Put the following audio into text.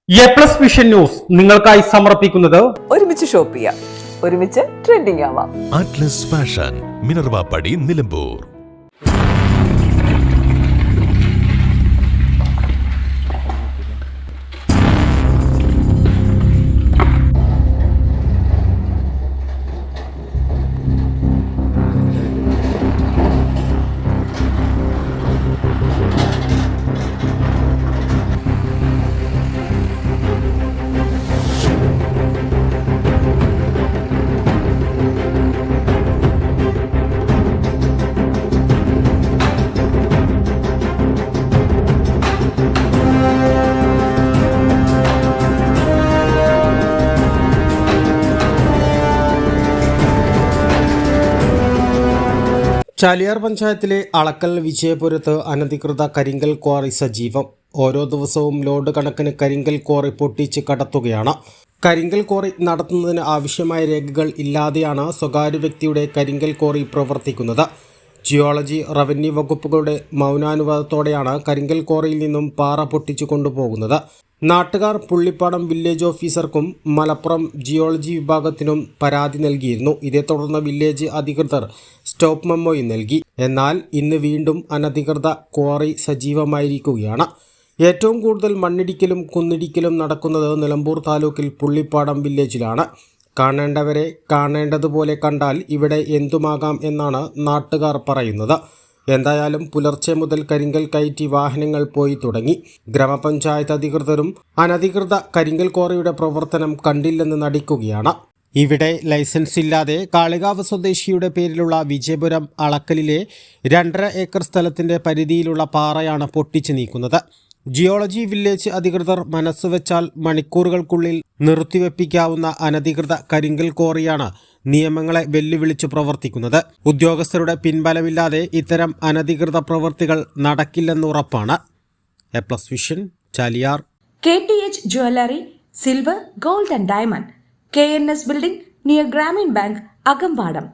A plus vision news നിങ്ങൾക്കായി സമർപ്പിക്കുന്നത് ഒരുമിച്ച് ഷോപ്പ് ചെയ്യാം, ഒരുമിച്ച് ട്രെൻഡിംഗ് ആവാം. അറ്റ്ലസ് ഫാഷൻ, മിനർവ പടി, നിലമ്പൂർ. ചാലിയാർ പഞ്ചായത്തിലെ അളക്കൽ വിജയപുരത്ത് അനധികൃത കരിങ്കൽ ക്വാറി സജീവം. ഓരോ ദിവസവും ലോഡ് കണക്കിന് കരിങ്കൽ ക്വാറി പൊട്ടിച്ച് കടത്തുകയാണ്. കരിങ്കൽ ക്വാറി നടത്തുന്നതിന് ആവശ്യമായ രേഖകൾ ഇല്ലാതെയാണ് സ്വകാര്യ വ്യക്തിയുടെ കരിങ്കൽ ക്വാറി പ്രവർത്തിക്കുന്നത്. ജിയോളജി, റവന്യൂ വകുപ്പുകളുടെ മൗനാനുവാദത്തോടെയാണ് കരിങ്കൽ ക്വാറിയിൽ നിന്നും പാറ പൊട്ടിച്ചു കൊണ്ടുപോകുന്നത്. നാട്ടുകാർ പുള്ളിപ്പാടം വില്ലേജ് ഓഫീസർക്കും മലപ്പുറം ജിയോളജി വിഭാഗത്തിനും പരാതി നൽകിയിരുന്നു. ഇതേ തുടർന്ന് വില്ലേജ് അധികൃതർ സ്റ്റോപ്പ് മെമ്മോയും നൽകി. എന്നാൽ ഇന്ന് വീണ്ടും അനധികൃത ക്വാറി സജീവമായിരിക്കുകയാണ്. ഏറ്റവും കൂടുതൽ മണ്ണിടിക്കലും കുന്നിടിക്കലും നടക്കുന്നത് നിലമ്പൂർ താലൂക്കിൽ പുള്ളിപ്പാടം വില്ലേജിലാണ്. കാണേണ്ടവരെ കാണേണ്ടതുപോലെ കണ്ടാൽ ഇവിടെ എന്തുമാകാം എന്നാണ് നാട്ടുകാർ പറയുന്നത്. എന്തായാലും പുലർച്ചെ മുതൽ കരിങ്കൽ കയറ്റി വാഹനങ്ങൾ പോയി തുടങ്ങി. ഗ്രാമപഞ്ചായത്ത് അധികൃതരും അനധികൃത കരിങ്കൽ ക്വാറിയുടെ പ്രവർത്തനം കണ്ടില്ലെന്ന് നടിക്കുകയാണ്. ഇവിടെ ലൈസൻസ് ഇല്ലാതെ കാളികാവ് സ്വദേശിയുടെ പേരിലുള്ള വിജയപുരം അളക്കലിലെ 2.5 ഏക്കർ സ്ഥലത്തിന്റെ പരിധിയിലുള്ള പാറയാണ് പൊട്ടിച്ചു നീക്കുന്നത്. ജിയോളജി വില്ലേജ് അധികൃതർ മനസ്സുവെച്ചാൽ മണിക്കൂറുകൾക്കുള്ളിൽ നിർത്തിവെപ്പിക്കാവുന്ന അനധികൃത കരിങ്കൽ ക്വാറിയാണ് നിയമങ്ങളെ വെല്ലുവിളിച്ചു പ്രവർത്തിക്കുന്നത്. ഉദ്യോഗസ്ഥരുടെ പിൻബലമില്ലാതെ ഇത്തരം അനധികൃത പ്രവൃത്തികൾ നടക്കില്ലെന്നുറപ്പാണ്. A plus vision, Chaliyar. KTH Jewelry, Silver, Gold and Diamond, KNS Building near Grameen Bank, Agampadam.